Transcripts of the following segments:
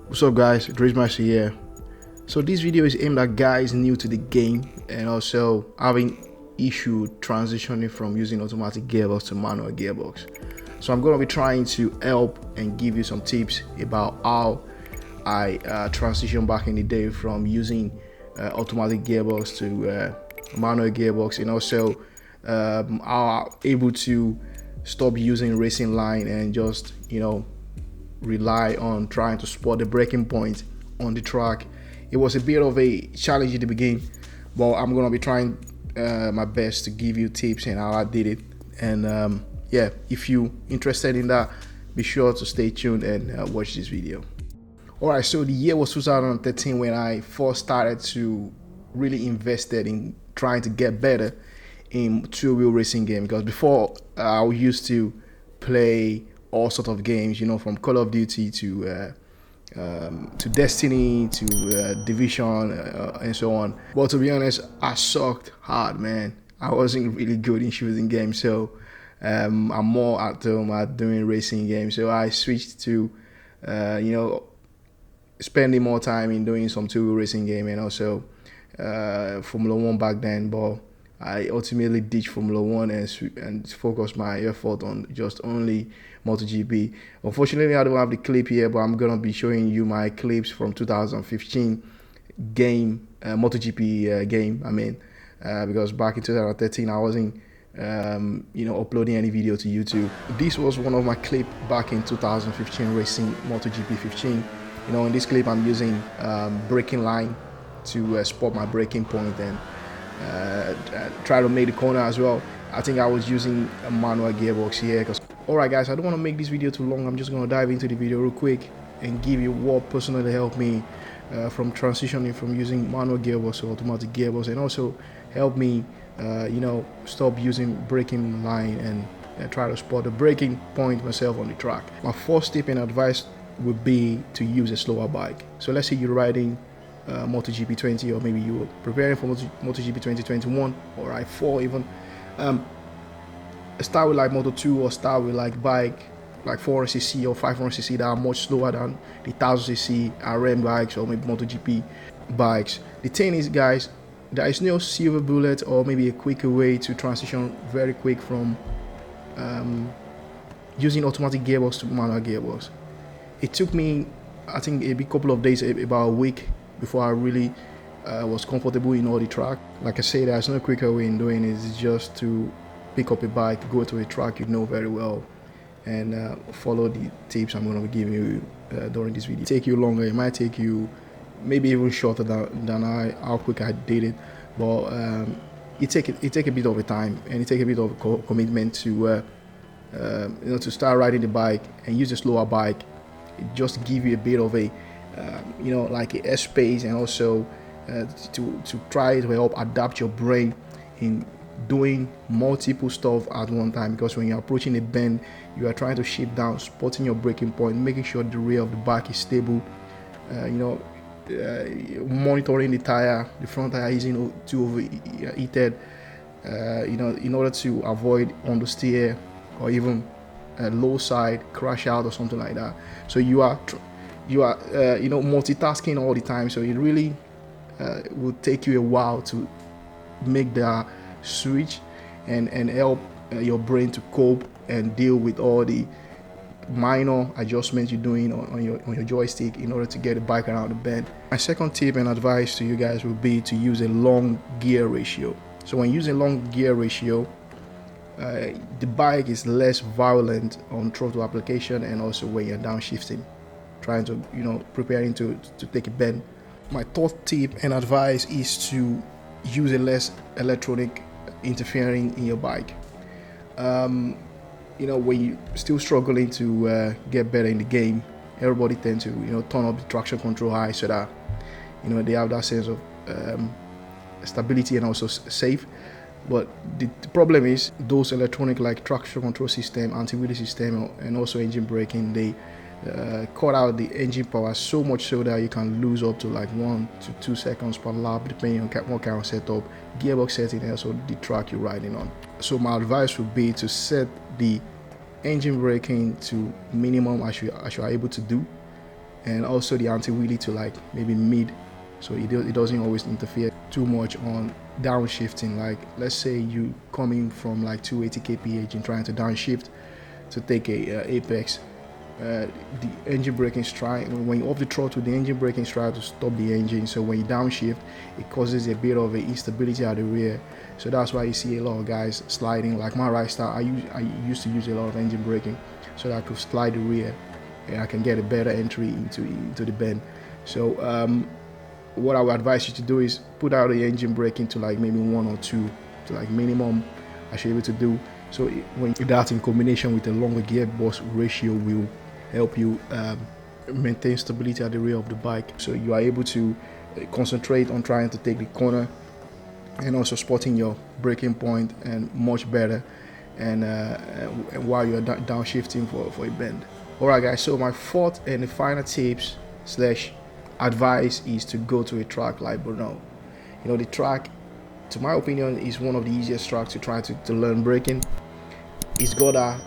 What's up guys, Drizzmeister here. So this video is aimed at guys new to the game and also having issue transitioning from using automatic gearbox to manual gearbox. So I'm going to be trying to help and give you some tips about how I transitioned back in the day from using automatic gearbox to manual gearbox, and also how I'm able to stop using racing line and just rely on trying to spot the breaking point on the track. It was a bit of a challenge in the beginning, but I'm gonna be trying my best to give you tips and how I did it. And yeah, if you're interested in that, be sure to stay tuned and watch this video. Alright, so the year was 2013 when I first started to really invested in trying to get better in two-wheel racing game, because before I used to play all sorts of games, from Call of Duty to Destiny to Division and so on. But to be honest, I sucked hard, man. I wasn't really good in shooting games, so I'm more at home at doing racing games. So I switched to spending more time in doing some two-wheel racing game and also Formula 1 back then. But I ultimately ditched Formula 1 and focused my effort on just only Motogp. Unfortunately, I don't have the clip here, but I'm going to be showing you my clips from 2015 game, Motogp game, because back in 2013, I wasn't, uploading any video to YouTube. This was one of my clips back in 2015 racing Motogp 15. In this clip, I'm using braking line to spot my braking point and try to make the corner as well. I think I was using a manual gearbox here. Alright guys, I don't want to make this video too long. I'm just going to dive into the video real quick and give you what personally helped me from transitioning from using manual gearbox to automatic gearbox, and also help me stop using braking line and try to spot the braking point myself on the track. My first tip and advice would be to use a slower bike. So let's say you're riding Motogp 20, or maybe you're preparing for Motogp 2021 or i4 even. Start with like Moto 2, or start with like bike like 400cc or 500cc that are much slower than the 1000cc RM bikes or maybe MotoGP bikes. The thing is, guys, there is no silver bullet or maybe a quicker way to transition very quick from using automatic gearbox to manual gearbox. It took me, I think, a couple of days, about a week, before I really was comfortable in all the track. Like I say, there's no quicker way in doing it. It's just to pick up a bike, go to a track you know very well, and follow the tips I'm going to be giving you during this video. It take you longer. It might take you maybe even shorter than how quick I did it, but it take a bit of a time, and it take a bit of a commitment to to start riding the bike and use a slower bike. It just give you a bit of a like a space, and also to try to help adapt your brain in doing multiple stuff at one time, because when you're approaching a bend, you are trying to shift down, spotting your braking point, making sure the rear of the bike is stable, monitoring the tire, the front tire isn't too overheated, in order to avoid understeer or even low side crash out or something like that. So you are multitasking all the time, so it really will take you a while to make the switch and help your brain to cope and deal with all the minor adjustments you're doing on your joystick in order to get the bike around the bend. My second tip and advice to you guys would be to use a long gear ratio. So when using long gear ratio, the bike is less violent on throttle application, and also when you're downshifting, trying to preparing to take a bend. My third tip and advice is to use a less electronic interfering in your bike. When you're still struggling to get better in the game, everybody tends to turn up the traction control high, so that they have that sense of stability and also safe. But the problem is, those electronic like traction control system, anti-wheelie system, and also engine braking, they cut out the engine power so much so that you can lose up to like 1 to 2 seconds per lap, depending on what kind of setup, gearbox setting, and also the track you're riding on. So my advice would be to set the engine braking to minimum as you are able to do, and also the anti-wheelie to like maybe mid, so it doesn't always interfere too much on downshifting. Like let's say you coming from like 280 kph and trying to downshift to take a apex. The engine braking strive, when you off the throttle, the engine braking strive to stop the engine, so when you downshift it causes a bit of a instability at the rear, so that's why you see a lot of guys sliding. Like my right style, I used to use a lot of engine braking so that I could slide the rear and I can get a better entry into the bend. So what I would advise you to do is put out the engine braking to like maybe 1 or 2 to like minimum I should be able to do. So when that in combination with a longer gearbox ratio will help you maintain stability at the rear of the bike, so you are able to concentrate on trying to take the corner and also spotting your braking point and much better, and while you're downshifting for a bend. Alright guys, so my fourth and the final tips slash advice is to go to a track like Brno. You know, the track, to my opinion, is one of the easiest tracks to try to learn braking. It's got a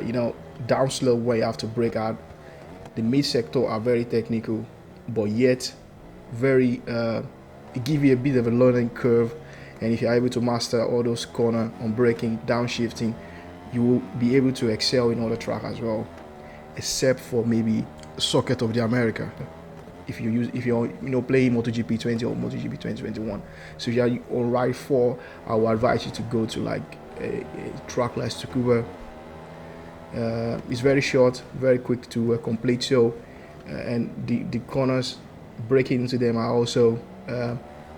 you know, down slope where you have to brake out. The mid sector are very technical, but yet very it give you a bit of a learning curve, and if you're able to master all those corner on braking, downshifting, you will be able to excel in other track as well, except for maybe Circuit of the America. If you're playing Motogp 20 or Motogp 2021, so if you're on ride 4, I would advise you to go to like a track like Tsukuba. It's very short, very quick to complete. So and the corners, breaking into them are also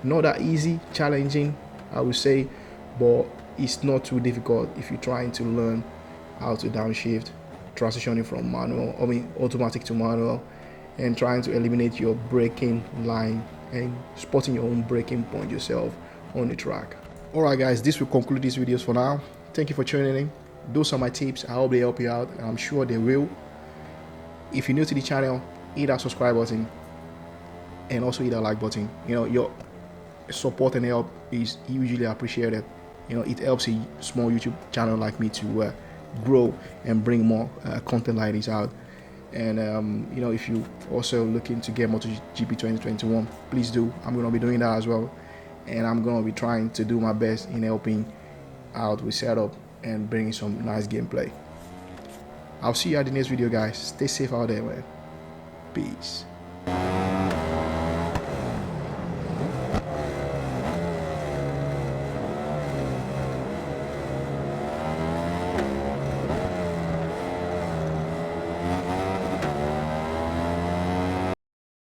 not that easy, challenging I would say, but it's not too difficult if you're trying to learn how to downshift, transitioning from automatic to manual, and trying to eliminate your braking line and spotting your own braking point yourself on the track. Alright guys, this will conclude these videos for now. Thank you for tuning in. Those are my tips. I hope they help you out, and I'm sure they will. If you're new to the channel, hit that subscribe button and also hit that like button. You know, your support and help is hugely appreciated. You know, it helps a small YouTube channel like me to grow and bring more content like this out. And you know, if you also looking to get MotoGP 2021, please do. I'm gonna be doing that as well, and I'm gonna be trying to do my best in helping out with setup and bringing some nice gameplay. I'll see you at the next video guys. Stay safe out there, man. Peace.